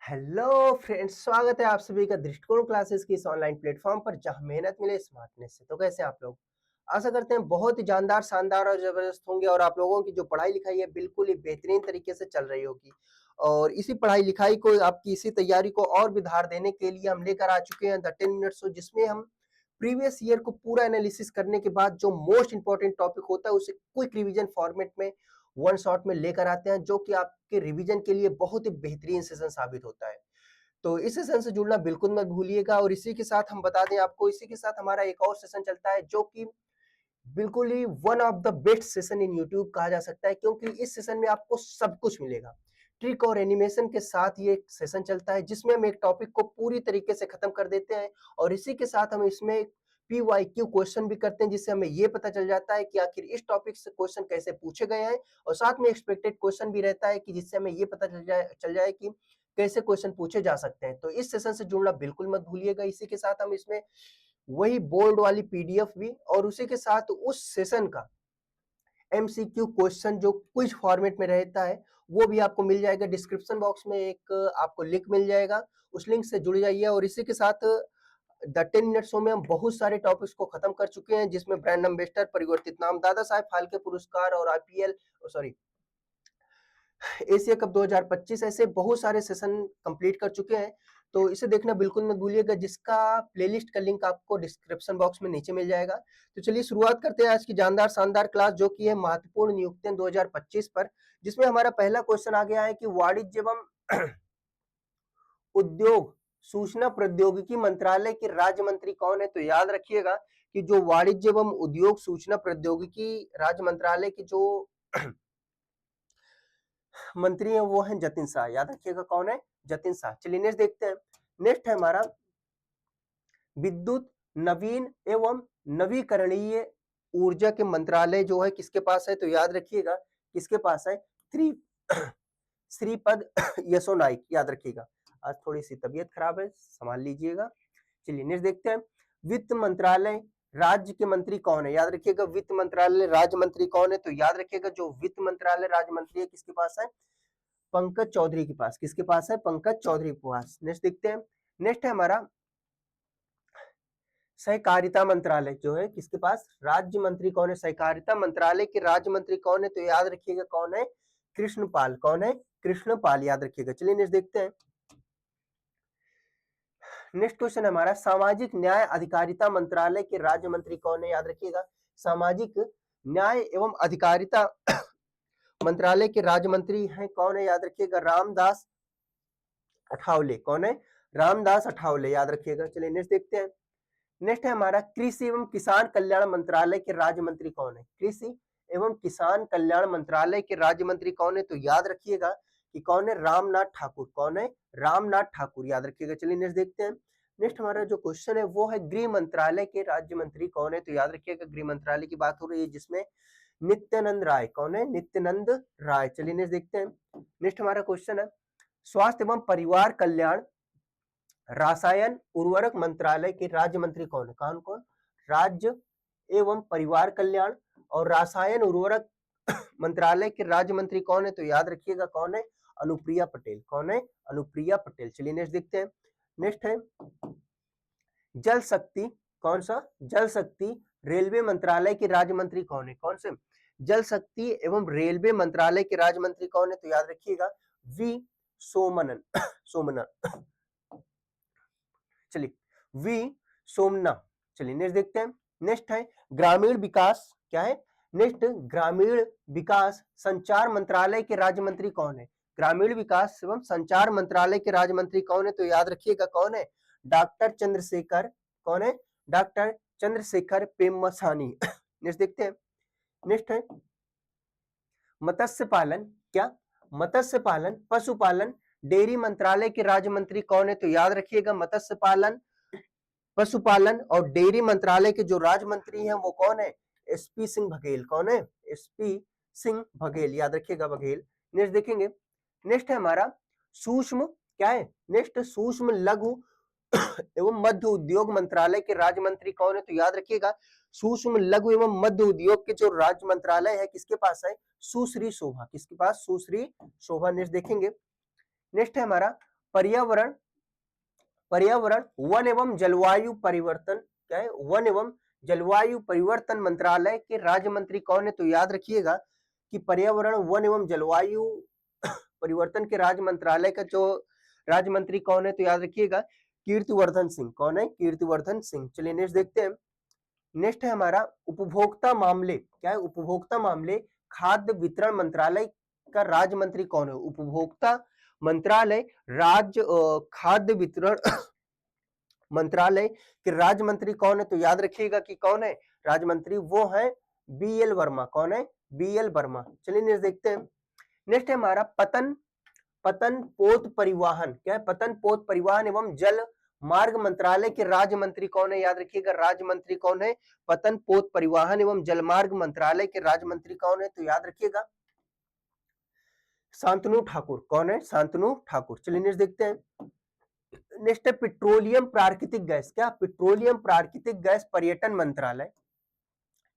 Hello friends, स्वागत है आप सभी का दृष्टिकोण क्लासेस की इस ऑनलाइन प्लेटफॉर्म पर जहां मेहनत मिले स्मार्टनेस से। तो कैसे हैं आप लोग? आशा करते हैं बहुत ही जानदार, शानदार और जबरदस्त होंगे और आप लोगों की जो पढ़ाई लिखाई है बिल्कुल ही बेहतरीन तरीके से चल रही होगी। और इसी पढ़ाई लिखाई को, आपकी इसी तैयारी को और भी धार देने के लिए हम लेकर आ चुके हैं द 10 मिनट शो, जिसमें हम प्रीवियस ईयर को पूरा एनालिसिस करने के बाद जो मोस्ट इंपॉर्टेंट टॉपिक होता है उसे क्विक रिवीजन फॉर्मेट में वन शॉट में लेकर आते हैं, जो कि आपके रिवीजन के लिए बहुत ही बेहतरीन सेशन साबित होता है। तो इस सेशन से जुड़ना बिल्कुल मत भूलिएगा। और इसी के साथ हम बता दें आपको, इसी के साथ हमारा एक और सेशन चलता है जो कि बिल्कुल ही one of the best session in YouTube कहा जा सकता है, क्योंकि इस सेशन में आपको सब कुछ मिलेगा। ट्रिक और एनिमेशन के साथ ये सेशन चलता है जिसमें हम एक टॉपिक को पूरी तरीके से खत्म कर देते हैं और इसी के साथ हम इसमें PYQ क्वेश्चन भी करते हैं, जिससे हमें ये पता चल जाता है कि आखिर इस टॉपिक से क्वेश्चन कैसे पूछे गए हैं। और साथ में एक्सपेक्टेड क्वेश्चन भी रहता है कि जिससे हमें ये पता चल जाए कि कैसे क्वेश्चन पूछे जा सकते हैं। तो इस सेशन से जुड़ना बिल्कुल मत भूलिएगा। इसी के साथ हम इसमें वही बोर्ड वाली PDF भी और उसी के साथ उस सेशन का MCQ क्वेश्चन जो क्विज फॉर्मेट में रहता है वो भी आपको मिल जाएगा। डिस्क्रिप्शन बॉक्स में एक आपको लिंक मिल जाएगा, उस लिंक से जुड़ जाइए। और इसी के साथ द 10 मिनट शो में हम बहुत सारे टॉपिक्स को खत्म कर चुके हैं, जिसमें ब्रांड एम्बेसडर, परिवर्तित नाम, दादा साहेब फाल्के पुरस्कार और IPL सॉरी एशिया कप 2025 ऐसे बहुत सारे सेशन कंप्लीट कर चुके हैं। तो इसे देखना बिल्कुल मत भूलिएगा, जिसका प्लेलिस्ट का लिंक आपको डिस्क्रिप्शन बॉक्स में नीचे मिल जाएगा। तो चलिए शुरुआत करते हैं आज की जानदार शानदार क्लास, जो की है महत्वपूर्ण नियुक्तियां 2025 पर, जिसमें हमारा पहला क्वेश्चन आ गया है कि वाणिज्य एवं उद्योग सूचना प्रौद्योगिकी मंत्रालय के राज्य मंत्री कौन है? तो याद रखिएगा कि जो वाणिज्य एवं उद्योग सूचना प्रौद्योगिकी राज्य मंत्रालय के जो मंत्री है वो है जतिन शाह। याद रखिएगा कौन है? जतिन शाह। चलिए नेक्स्ट देखते हैं। नेक्स्ट है हमारा विद्युत नवीन एवं नवीकरणीय ऊर्जा के मंत्रालय जो है किसके पास है? तो याद रखिएगा किसके पास है? श्रीपद यसो नाइक। याद रखिएगा, आज थोड़ी सी तबीयत खराब है, संभाल लीजिएगा। चलिए नेक्स्ट देखते हैं। वित्त मंत्रालय राज्य के मंत्री कौन है? याद रखिएगा वित्त मंत्रालय राज्य मंत्री कौन है? तो याद रखिएगा जो वित्त मंत्रालय राज्य मंत्री है किसके पास है? पंकज चौधरी के पास। किसके पास है? पंकज चौधरी के पास। नेक्स्ट देखते हैं। नेक्स्ट है हमारा सहकारिता मंत्रालय जो है किसके पास? राज्य मंत्री कौन है? सहकारिता मंत्रालय के राज्य मंत्री कौन है? तो याद रखिएगा कौन है? कृष्णपाल। कौन है? कृष्णपाल। याद रखिएगा। चलिए नेक्स्ट देखते हैं। नेक्स्ट क्वेश्चन हमारा सामाजिक न्याय अधिकारिता मंत्रालय के राज्य मंत्री कौन है? याद रखिएगा सामाजिक न्याय एवं अधिकारिता मंत्रालय के राज्य मंत्री हैं कौन है? याद रखिएगा रामदास अठावले। कौन है? रामदास अठावले। याद रखिएगा। चलिए नेक्स्ट देखते हैं। नेक्स्ट है हमारा कृषि एवं किसान कल्याण मंत्रालय के राज्य मंत्री कौन है? कृषि एवं किसान कल्याण मंत्रालय के राज्य मंत्री कौन है? तो याद रखिएगा कि कौन है? रामनाथ ठाकुर। कौन है? रामनाथ ठाकुर। याद रखिएगा। चलिए नेक्स्ट देखते हैं। नेक्स्ट हमारा जो क्वेश्चन है वो है गृह मंत्रालय के राज्य मंत्री कौन है? तो याद रखिएगा गृह मंत्रालय की बात हो रही है, जिसमें नित्यानंद राय। कौन है? नित्यानंद राय। चलिए नेक्स्ट देखते हैं। नेक्स्ट हमारा क्वेश्चन है स्वास्थ्य एवं परिवार कल्याण रसायन उर्वरक मंत्रालय के राज्य मंत्री कौन है? कौन कौन? राज्य एवं परिवार कल्याण और रसायन उर्वरक मंत्रालय के राज्य मंत्री कौन है? तो याद रखिएगा कौन है? अनुप्रिया पटेल। कौन है? अनुप्रिया पटेल। चलिए नेक्स्ट देखते हैं। नेक्स्ट है जल शक्ति। कौन सा? जल शक्ति रेलवे मंत्रालय के राज्य मंत्री कौन है? कौन से? जल शक्ति एवं रेलवे मंत्रालय के राज्य मंत्री कौन है? तो याद रखिएगा वी सोमनन सोमनन। चलिए वी सोमना। चलिए नेक्स्ट देखते हैं। नेक्स्ट है ग्रामीण विकास। क्या है? नेक्स्ट ग्रामीण विकास संचार मंत्रालय के राज्य मंत्री कौन है? ग्रामीण विकास एवं संचार मंत्रालय के राज्य मंत्री कौन है? तो याद रखिएगा कौन है? डॉक्टर चंद्रशेखर। कौन है? डॉक्टर चंद्रशेखर पेम्मसानी। नेक्स्ट देखते हैं। नेक्स्ट है मत्स्य पालन। क्या? मत्स्य पालन पशुपालन डेयरी मंत्रालय के राज्य मंत्री कौन है? तो याद रखिएगा मत्स्य पालन पशुपालन और डेयरी मंत्रालय के जो राज्य मंत्री हैं वो कौन है? SP सिंह बघेल। कौन है? SP सिंह बघेल। याद रखिएगा बघेल। नेक्स्ट देखेंगे। नेक्स्ट है हमारा सूक्ष्म। क्या है? नेक्स्ट सूक्ष्म लघु एवं मध्य उद्योग मंत्रालय के राज्य मंत्री कौन है? तो याद रखिएगा सूक्ष्म लघु एवं मध्य उद्योग के जो राज्य मंत्रालय है किसके पास है? सुश्री शोभा। किसके पास? सुश्री शोभा। नेक्स्ट देखेंगे। नेक्स्ट है हमारा पर्यावरण पर्यावरण वन एवं जलवायु परिवर्तन, क्या है, वन एवं जलवायु परिवर्तन मंत्रालय के राज्य मंत्री कौन है? तो याद रखिएगा कि पर्यावरण वन एवं जलवायु परिवर्तन के राज्य मंत्रालय का जो राज्य मंत्री कौन है? तो याद रखिएगा कीर्तिवर्धन सिंह। कौन है? कीर्तिवर्धन सिंह। चलिए नेक्स्ट देखते हैं। नेक्स्ट है हमारा उपभोक्ता मामले, क्या है? उपभोक्ता मामले खाद्य वितरण मंत्रालय का राज्य मंत्री कौन है? उपभोक्ता मंत्रालय राज्य खाद्य वितरण मंत्रालय के राज्य मंत्री कौन है? तो याद रखिएगा कि कौन है राज्य मंत्री? वो है BL वर्मा। कौन है? BL वर्मा। चलिए नेक्स्ट देखते हैं। नेक्स्ट है हमारा पतन पोत परिवहन, क्या है? पतन पोत परिवहन एवं जल मार्ग मंत्रालय के राज्य मंत्री कौन है? याद रखिएगा राज्य मंत्री कौन है? पतन पोत परिवहन एवं जल मार्ग मंत्रालय के राज्य मंत्री कौन है? तो याद रखिएगा शांतनु ठाकुर। कौन है? शांतनु ठाकुर। चलिए नेक्स्ट देखते हैं। नेक्स्ट है पेट्रोलियम प्राकृतिक गैस, क्या? पेट्रोलियम प्राकृतिक गैस पर्यटन मंत्रालय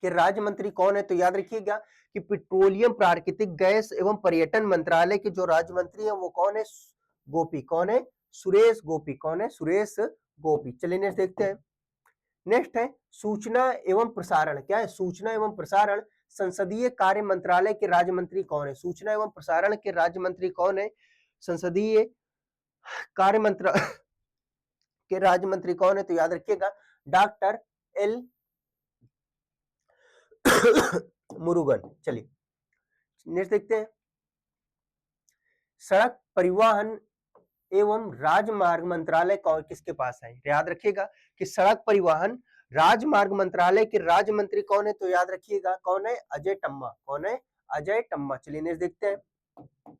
के राज्य मंत्री कौन है? तो याद रखिएगा कि पेट्रोलियम प्राकृतिक गैस एवं पर्यटन मंत्रालय के जो राज्य मंत्री है वो कौन है? गोपी। कौन है? सुरेश गोपी। कौन है? सुरेश गोपी। चलिए नेक्स्ट देखते हैं। नेक्स्ट है सूचना एवं प्रसारण, क्या है? सूचना एवं प्रसारण संसदीय कार्य मंत्रालय के राज्य मंत्री कौन है? सूचना एवं प्रसारण के राज्य मंत्री कौन है? संसदीय कार्य मंत्रालय के राज्य मंत्री कौन है? तो याद रखिएगा डॉक्टर L मुरुगन। चलिए नेक्स्ट देखते हैं। सड़क परिवहन एवं राजमार्ग मंत्रालय कौन किसके पास है? याद रखिएगा कि सड़क परिवहन राजमार्ग मंत्रालय के राज्य मंत्री कौन है? तो याद रखिएगा कौन है? अजय टम्मा। कौन है? अजय टम्मा। चलिए नेक्स्ट देखते हैं।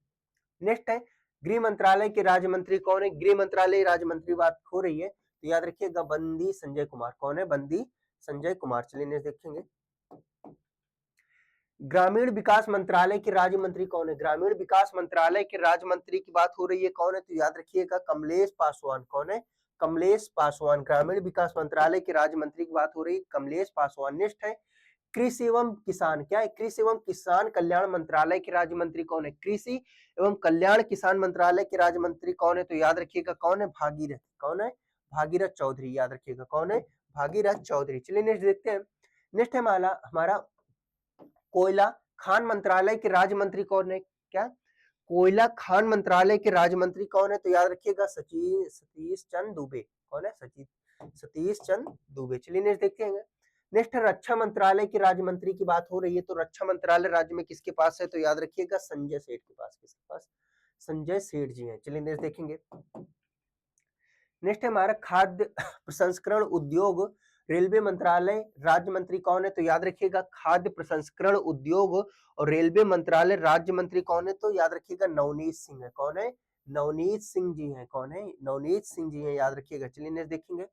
नेक्स्ट है गृह मंत्रालय के राज्य मंत्री कौन है? गृह मंत्रालय राज्य मंत्री बात हो रही है तो याद रखिएगा बंदी संजय कुमार। कौन है? बंदी संजय कुमार। चलिए नेक्स्ट देखेंगे। ग्रामीण विकास मंत्रालय के राज्य मंत्री कौन है? ग्रामीण विकास मंत्रालय के राज्य मंत्री की बात हो रही है, कौन है? तो याद रखिएगा कमलेश पासवान। कौन है? कमलेश पासवान। ग्रामीण विकास मंत्रालय के राज्य मंत्री की बात हो रही है, कमलेश पासवान। नेक्स्ट है कृषि एवं किसान, क्या है? कृषि एवं किसान कल्याण मंत्रालय के राज्य मंत्री कौन है? कृषि एवं कल्याण किसान मंत्रालय के राज्य मंत्री कौन है? तो याद रखिएगा कौन है? भागीरथ। कौन है? भागीरथ चौधरी। याद रखिएगा कौन है? भागीरथ चौधरी। चलिए नेक्स्ट देखते हैं। नेक्स्ट है हमारा कोयला खान मंत्रालय के राज्य मंत्री कौन है? क्या? कोयला खान मंत्रालय के राज्य मंत्री कौन है? तो याद रखिएगा सतीश चंद्र दुबे। कौन है? सतीश चंद्र दुबे। चलिए नेक्स्ट देखते हैं। नेक्स्ट रक्षा मंत्रालय के राज्य मंत्री की बात हो रही है तो रक्षा मंत्रालय राज्य में किसके पास है? तो याद रखिएगा संजय सेठ के पास। किसके पास? संजय सेठ जी हैं। चलिए नेक्स्ट देखेंगे। नेक्स्ट है हमारा खाद्य प्रसंस्करण उद्योग रेलवे मंत्रालय राज्य मंत्री कौन है? तो याद रखिएगा खाद्य प्रसंस्करण उद्योग और रेलवे मंत्रालय राज्य मंत्री कौन है? तो याद रखिएगा नवनीत सिंह है। कौन है? नवनीत सिंह जी हैं। कौन है? नवनीत सिंह जी हैं। याद रखिएगा। चलिए नेक्स्ट देखेंगे।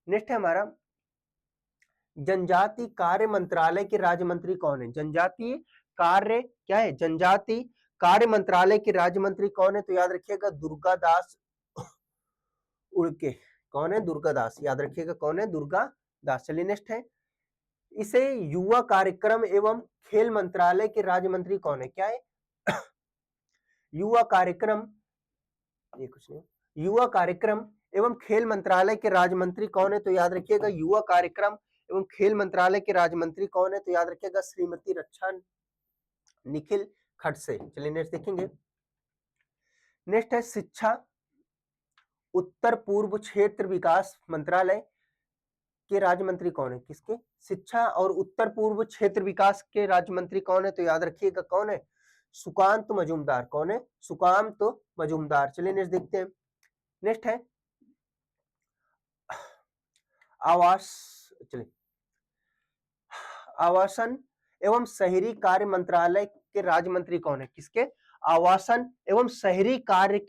नेक्स्ट है हमारा जनजाति कार्य मंत्रालय के राज्य मंत्री कौन है? जनजातीय कार्य, क्या है? जनजाति कार्य मंत्रालय के राज्य मंत्री कौन है? तो याद रखिएगा दुर्गा दास उड़के। कौन है? दुर्गा दास। याद रखिएगा कौन है? दुर्गा दास। चलिए नेक्स्ट है इसे युवा कार्यक्रम एवं खेल मंत्रालय के राज्य मंत्री कौन है? क्या है? युवा कार्यक्रम, ये कुछ नहीं, युवा कार्यक्रम एवं खेल मंत्रालय के राज्य मंत्री कौन है? तो याद रखिएगा युवा कार्यक्रम एवं खेल मंत्रालय के राज्य मंत्री कौन है? तो याद रखिएगा श्रीमती रक्षा निखिल खड़से। चलिए नेक्स्ट देखेंगे। नेक्स्ट है शिक्षा उत्तर पूर्व क्षेत्र विकास मंत्रालय के राज्य मंत्री कौन है? किसके? शिक्षा और उत्तर पूर्व क्षेत्र विकास के राज्य मंत्री कौन है? तो याद रखिएगा कौन है? सुकांत मजूमदार। कौन है? सुकांत मजूमदार। चलिए नेक्स्ट देखते हैं। नेक्स्ट है आवास, चलिए आवासन एवं शहरी कार्य मंत्रालय के राज्य मंत्री कौन है? किसके? आवासन एवं शहरी कार्य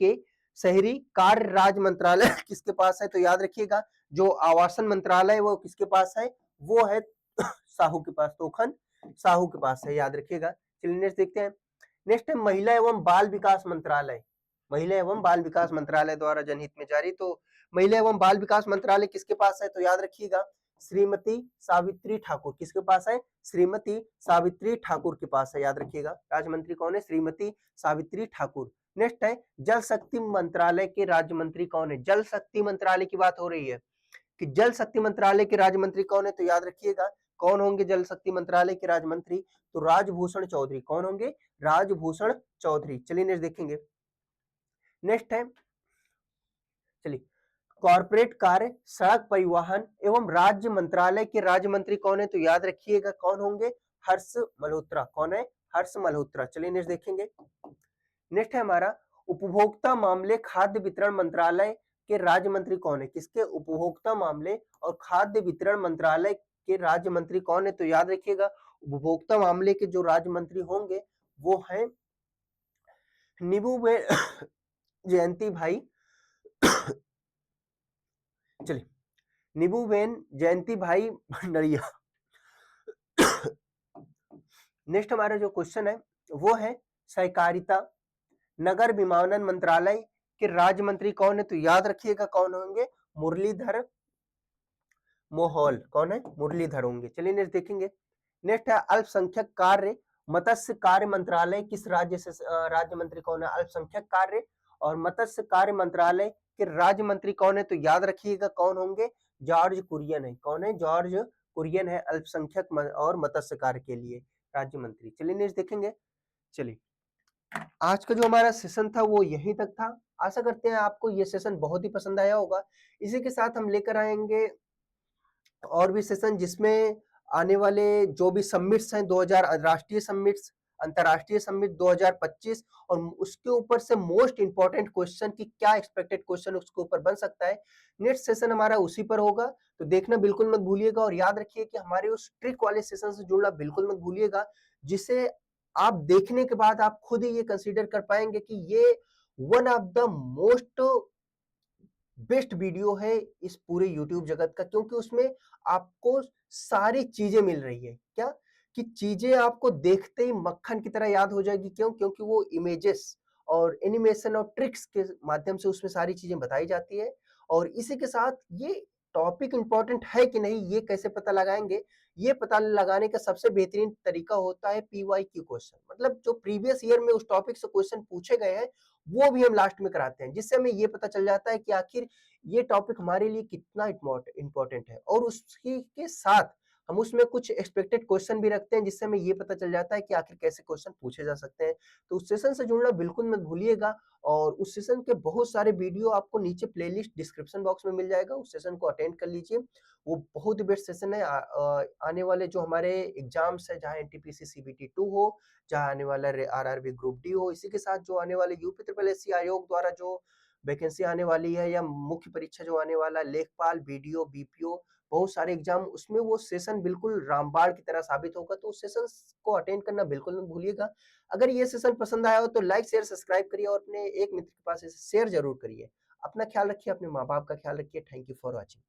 राज्य मंत्रालय किसके पास है? तो याद रखिएगा जो आवासन मंत्रालय वो किसके पास है? वो है साहू के पास, तोखन साहू के पास है। याद रखिएगा। चलिए नेक्स्ट देखते हैं। नेक्स्ट है महिला एवं बाल विकास मंत्रालय। महिला एवं बाल विकास मंत्रालय द्वारा जनहित में जारी, तो महिला एवं बाल विकास मंत्रालय किसके पास है? तो याद रखिएगा श्रीमती सावित्री ठाकुर। किसके पास है? श्रीमती सावित्री ठाकुर के पास है, याद रखिएगा। राज्य मंत्री कौन है? श्रीमती सावित्री ठाकुर। नेक्स्ट है जल शक्ति मंत्रालय के राज्य मंत्री कौन है? जल शक्ति मंत्रालय की बात हो रही है कि जल शक्ति मंत्रालय के राज्य मंत्री कौन है, तो याद रखिएगा कौन होंगे जल शक्ति मंत्रालय के राज्य मंत्री? तो राजभूषण चौधरी। कौन होंगे? राजभूषण चौधरी। चलिए नेक्स्ट देखेंगे। नेक्स्ट है, चलिए, कॉर्पोरेट कार्य, सड़क परिवहन एवं राज्य मंत्रालय के राज्य मंत्री कौन है? तो याद रखिएगा कौन होंगे? हर्ष मल्होत्रा। कौन है? हर्ष मल्होत्रा। चलिए नेक्स्ट देखेंगे। नेक्स्ट है हमारा उपभोक्ता मामले खाद्य वितरण मंत्रालय के राज्य मंत्री कौन है? किसके? उपभोक्ता मामले और खाद्य वितरण मंत्रालय के राज्य मंत्री कौन है? तो याद रखिएगा उपभोक्ता मामले के जो राज्य मंत्री होंगे वो हैं नीबूबेन जयंती भाई चलिए, नीबूबेन जयंती भाई भंडरिया। नेक्स्ट हमारा जो क्वेश्चन है वो है सहकारिता नगर विमानन मंत्रालय के राज्य मंत्री कौन है? तो याद रखिएगा कौन होंगे? मुरलीधर मोहोल। कौन है? मुरलीधर होंगे। चलिए नेक्स्ट देखेंगे। नेक्स्ट है अल्पसंख्यक कार्य मत्स्य कार्य मंत्रालय किस राज्य से राज्य मंत्री कौन है? अल्पसंख्यक कार्य और मत्स्य कार्य मंत्रालय के राज्य मंत्री कौन है? तो याद रखिएगा कौन होंगे? जॉर्ज कुरियन है। कौन है? जॉर्ज कुरियन है अल्पसंख्यक और मत्स्य कार्य के लिए राज्य मंत्री। चलिए नेक्स्ट देखेंगे। चलिए, आज का जो हमारा सेशन था वो यहीं तक था। आशा करते हैं आपको ये सेशन बहुत ही पसंद आया होगा। इसी के साथ हम लेकर आएंगे और भी सेशन जिसमें आने वाले जो भी समिट्स हैं 2000 राष्ट्रीय समिट्स, अंतरराष्ट्रीय समिट 2025 और उसके ऊपर से मोस्ट इंपॉर्टेंट क्वेश्चन की क्या एक्सपेक्टेड क्वेश्चन उसके ऊपर बन सकता है। नेक्स्ट सेशन हमारा उसी पर होगा, तो देखना बिल्कुल मत भूलिएगा और याद रखिए कि हमारे उस ट्रिक वाले सेशन से जुड़ना बिल्कुल मत भूलिएगा, जिसे आप देखने के बाद आप खुद ही ये कंसीडर कर पाएंगे कि ये one of the most best video है इस पूरे YouTube जगत का, क्योंकि उसमें आपको सारी चीजें मिल रही है। क्या कि चीजें आपको देखते ही मक्खन की तरह याद हो जाएगी। क्यों? क्योंकि वो इमेजेस और एनिमेशन और ट्रिक्स के माध्यम से उसमें सारी चीजें बताई जाती है। और इसी के साथ ये टॉपिक इंपॉर्टेंट है कि नहीं ये कैसे पता लगाएंगे? ये पता लगाने का सबसे बेहतरीन तरीका होता है PYQ क्वेश्चन, मतलब जो प्रीवियस ईयर में उस टॉपिक से क्वेश्चन पूछे गए हैं वो भी हम लास्ट में कराते हैं, जिससे हमें ये पता चल जाता है कि आखिर ये टॉपिक हमारे लिए कितना इंपॉर्टेंट है। और उसकी के साथ हम उसमें कुछ एक्सपेक्टेड क्वेश्चन भी रखते हैं, जिससे हमें ये पता चल जाता है कि आखिर कैसे क्वेश्चन पूछे जा सकते हैं। तो उस सेशन से जुड़ना बिल्कुल मत भूलिएगा और उस सेशन के बहुत सारे वीडियो आपको नीचे प्लेलिस्ट डिस्क्रिप्शन बॉक्स में मिल जाएगा, उस सेशन को अटेंड कर लीजिए। वो बहुत ही बेस्ट सेशन है। आने वाले जो हमारे एग्जाम्स है, जहाँ NTPC CBT 2 हो, जहाँ आने वाला RRB ग्रुप डी हो, इसी के साथ जो आने वाले UP SSC आयोग द्वारा जो वैकेंसी आने वाली है या मुख्य परीक्षा जो आने वाला लेखपाल, BDO, BPO, बहुत सारे एग्जाम, उसमें वो सेशन बिल्कुल रामबाण की तरह साबित होगा। तो उस सेशन को अटेंड करना बिल्कुल मत भूलिएगा। अगर ये सेशन पसंद आया हो तो लाइक शेयर सब्सक्राइब करिए और अपने एक मित्र के पास इसे शेयर जरूर करिए। अपना ख्याल रखिए, अपने माँ बाप का ख्याल रखिए। Thank you for watching.